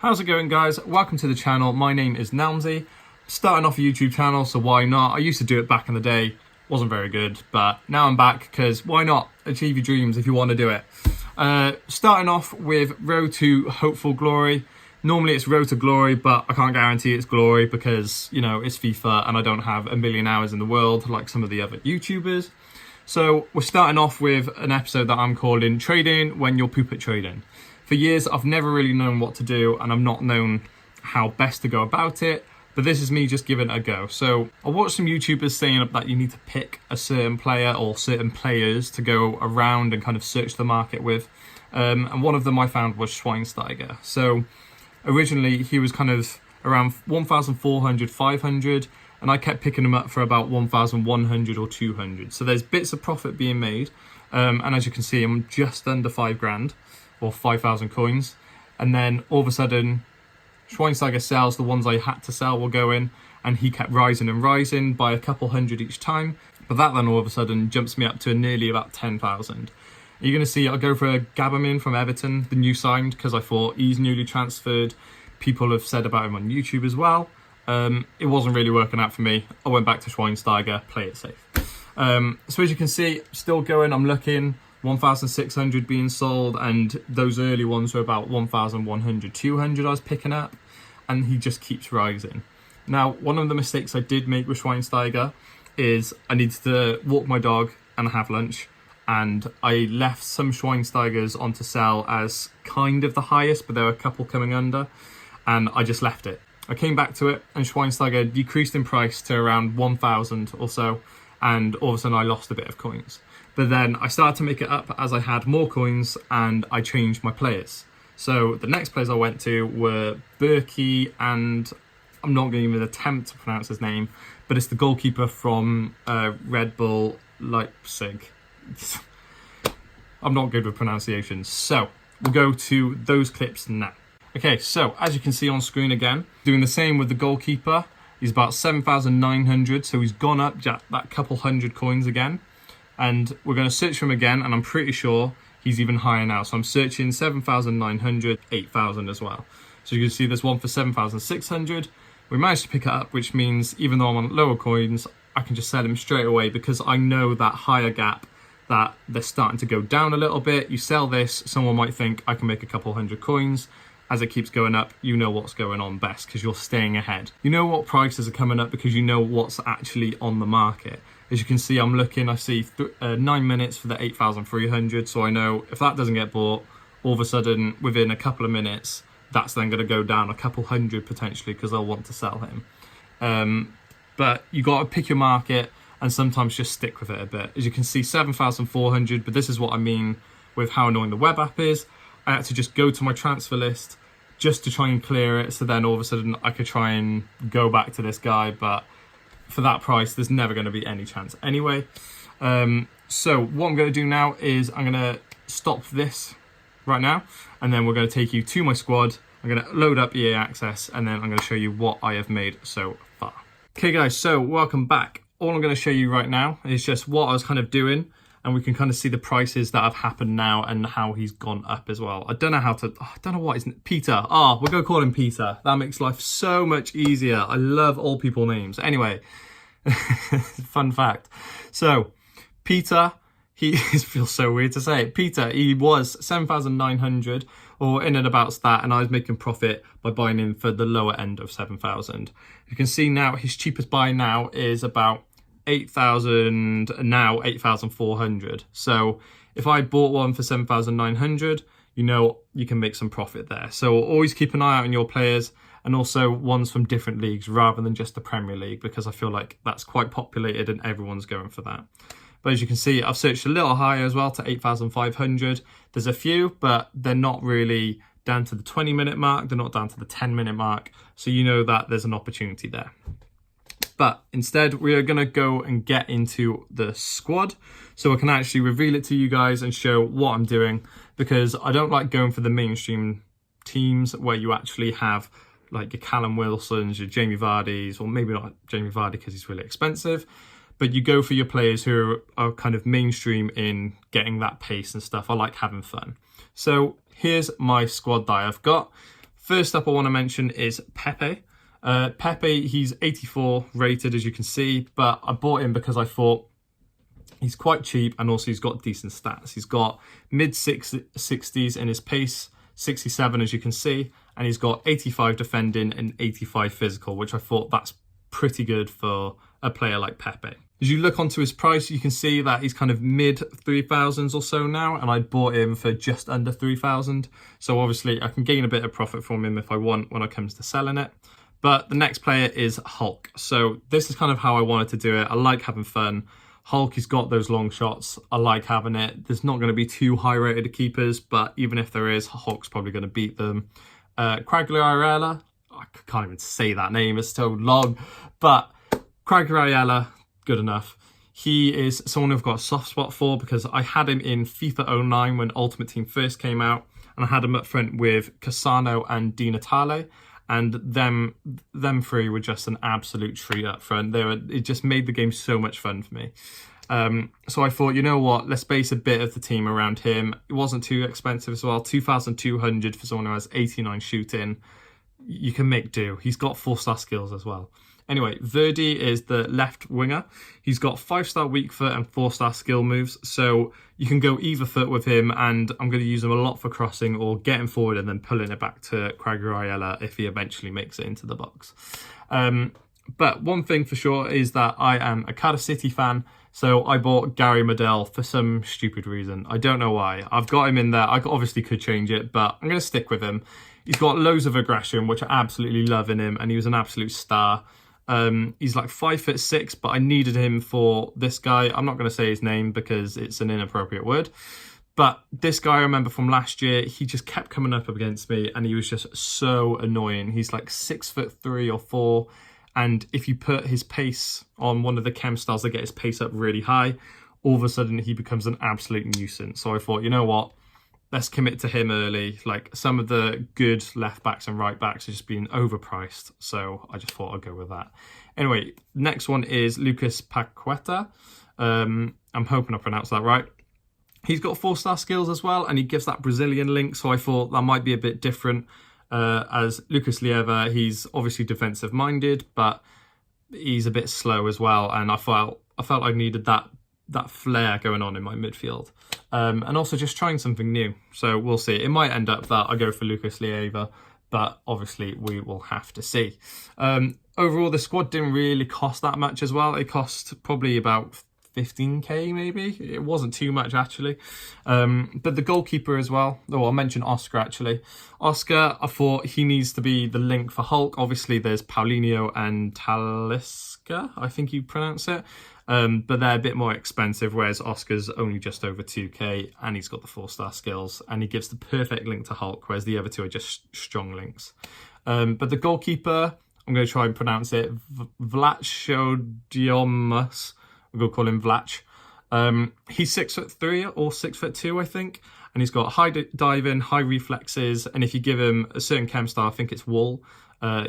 How's it going, guys? Welcome to the channel. My name is Nelmsy. Starting off a YouTube channel, so why not? I used to do it back in the day. Wasn't very good, but now I'm back because why not? Achieve your dreams if you want to do it. Starting off with Road to Hopeful Glory. Normally it's Road to Glory, but I can't guarantee it's glory because, you know, it's FIFA and I don't have a million hours in the world like some of the other YouTubers. So we're starting off with an episode that I'm calling Trading When You're Poop at Trading. For years, I've never really known what to do and I'm not known how best to go about it, but this is me just giving it a go. So I watched some YouTubers saying that you need to pick a certain player or certain players to go around and kind of search the market with. And one of them I found was Schweinsteiger. So originally he was kind of around 1,400, 500, and I kept picking him up for about 1,100 or 200. So there's bits of profit being made. And as you can see, I'm just under 5 grand. Or 5,000 coins, and then all of a sudden Schweinsteiger sells, the ones I had to sell will go in, and he kept rising and rising by a couple hundred each time, but that then all of a sudden jumps me up to nearly about 10,000. You're going to see I'll go for a Gabberman from Everton, the new signed, because I thought he's newly transferred. People have said about him on YouTube as well. It wasn't really working out for me. I went back to Schweinsteiger, play it safe. So as you can see, still going, I'm looking 1,600 being sold, and those early ones were about 1,100, 200 I was picking up, and he just keeps rising. Now, one of the mistakes I did make with Schweinsteiger is I needed to walk my dog and have lunch, and I left some Schweinsteigers on to sell as kind of the highest, but there were a couple coming under, and I just left it. I came back to it, and Schweinsteiger decreased in price to around 1,000 or so, and all of a sudden I lost a bit of coins. But then I started to make it up as I had more coins and I changed my players. So the next players I went to were Berkey, and I'm not going to even attempt to pronounce his name, but it's the goalkeeper from Red Bull Leipzig. I'm not good with pronunciations. So we'll go to those clips now. Okay, so as you can see on screen again, doing the same with the goalkeeper. He's about 7,900, so he's gone up that couple hundred coins again. And we're going to search for him again, and I'm pretty sure he's even higher now. So I'm searching 7,900, 8,000 as well. So you can see there's one for 7,600. We managed to pick it up, which means even though I'm on lower coins, I can just sell him straight away because I know that higher gap that they're starting to go down a little bit. You sell this, someone might think I can make a couple hundred coins. As it keeps going up, you know what's going on best because you're staying ahead. You know what prices are coming up because you know what's actually on the market. As you can see, I'm looking, I see 9 minutes for the 8,300. So I know if that doesn't get bought, all of a sudden, within a couple of minutes, that's then going to go down a couple hundred potentially because they'll want to sell him. But you got to pick your market and sometimes just stick with it a bit. As you can see, 7,400, but this is what I mean with how annoying the web app is. I had to just go to my transfer list just to try and clear it. So then all of a sudden I could try and go back to this guy, but for that price, there's never going to be any chance anyway. So what I'm going to do now is I'm going to stop this right now, and then we're going to take you to my squad. I'm going to load up EA Access, and then I'm going to show you what I have made so far. Okay guys, so welcome back. All I'm going to show you right now is just what I was kind of doing, and we can kind of see the prices that have happened now and how he's gone up as well. I don't know how to, I don't know what is, Peter. We're going to call him Peter. That makes life so much easier. I love all people names. Anyway, fun fact. So, Peter, it feels so weird to say it. Peter, he was 7,900 or in and about that, and I was making profit by buying him for the lower end of 7,000. You can see now his cheapest buy now is about 8,000, now 8,400. So if I bought one for 7,900, you know you can make some profit there. So always keep an eye out on your players, and also ones from different leagues rather than just the Premier League, because I feel like that's quite populated and everyone's going for that. But as you can see, I've searched a little higher as well to 8,500. There's a few, but they're not really down to the 20-minute mark. They're not down to the 10-minute mark. So you know that there's an opportunity there. But instead, we are going to go and get into the squad so I can actually reveal it to you guys and show what I'm doing, because I don't like going for the mainstream teams where you actually have like your Callum Wilsons, your Jamie Vardys, or maybe not Jamie Vardy because he's really expensive, but you go for your players who are kind of mainstream in getting that pace and stuff. I like having fun. So here's my squad that I've got. First up I want to mention is Pepe. Pepe, he's 84 rated, as you can see, but I bought him because I thought he's quite cheap, and also he's got decent stats. He's got mid-60s in his pace, 67 as you can see, and he's got 85 defending and 85 physical, which I thought that's pretty good for a player like Pepe. As you look onto his price, you can see that he's kind of mid 3,000s or so now, and I bought him for just under 3,000. So obviously I can gain a bit of profit from him if I want when it comes to selling it. But the next player is Hulk. So this is kind of how I wanted to do it. I like having fun. Hulk, he's got those long shots. I like having it. There's not going to be too high rated keepers, but even if there is, Hulk's probably going to beat them. Quagliarella, I can't even say that name, it's so long, but Quagliarella, good enough. He is someone who've got a soft spot for because I had him in FIFA 09 when Ultimate Team first came out, and I had him up front with Cassano and Di Natale, and them three were just an absolute treat up front. It just made the game so much fun for me. So I thought, you know what, let's base a bit of the team around him. It wasn't too expensive as well, 2,200 for someone who has 89 shooting. You can make do. He's got 4-star skills as well. Anyway, Verdi is the left winger. He's got 5-star weak foot and 4-star skill moves, so you can go either foot with him, and I'm going to use him a lot for crossing or getting forward and then pulling it back to Quagliarella if he eventually makes it into the box. But one thing for sure is that I am a Cardiff City fan, so I bought Gary Medel for some stupid reason. I don't know why. I've got him in there. I obviously could change it, but I'm going to stick with him. He's got loads of aggression, which I absolutely love in him, and he was an absolute star. He's like 5'6", but I needed him for this guy. I'm not going to say his name because it's an inappropriate word. But this guy I remember from last year, he just kept coming up against me, and he was just so annoying. He's like 6'3" or 4", and if you put his pace on one of the chem styles that get his pace up really high, all of a sudden he becomes an absolute nuisance. So I thought, you know what? Let's commit to him early. Like, some of the good left backs and right backs have just been overpriced, so I just thought I'd go with that. Anyway, next one is Lucas Paqueta. I'm hoping I pronounced that right. He's got 4-star skills as well, and he gives that Brazilian link, so I thought that might be a bit different. As Lucas Leiva, he's obviously defensive minded, but he's a bit slow as well, and I felt I needed that flair going on in my midfield, and also just trying something new. So we'll see. It might end up that I go for Lucas Leiva, but obviously we will have to see. Overall, the squad didn't really cost that much as well. It cost probably about 15k maybe. It wasn't too much actually. But the goalkeeper as well. Oh, I'll mention Oscar actually. Oscar, I thought he needs to be the link for Hulk. Obviously there's Paulinho and Talisca, I think you pronounce it. But they're a bit more expensive, whereas Oscar's only just over 2k, and he's got the 4-star skills, and he gives the perfect link to Hulk, whereas the other two are just strong links. But the goalkeeper, I'm going to try and pronounce it, Vlachodiomus. I'm going to call him Vlach. He's 6'3" or 6'2", I think, and he's got high diving, high reflexes, and if you give him a certain chem star, I think it's wall,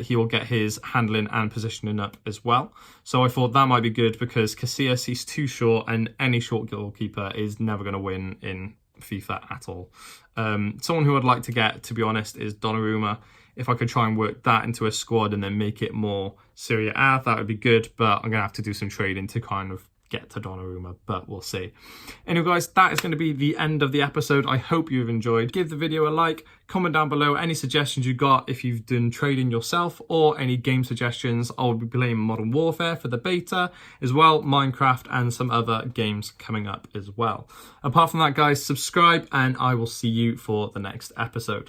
he will get his handling and positioning up as well. So I thought that might be good because Casillas, he's too short, and any short goalkeeper is never going to win in FIFA at all. Someone who I'd like to get, to be honest, is Donnarumma. If I could try and work that into a squad and then make it more Serie A, that would be good, but I'm going to have to do some trading to kind of get to Donnarumma, but we'll see. Anyway, guys, that is going to be the end of the episode. I hope you've enjoyed. Give the video a like, comment down below any suggestions you got if you've done trading yourself, or any game suggestions. I'll be playing Modern Warfare for the beta as well, Minecraft, and some other games coming up as well. Apart from that, guys, subscribe, and I will see you for the next episode.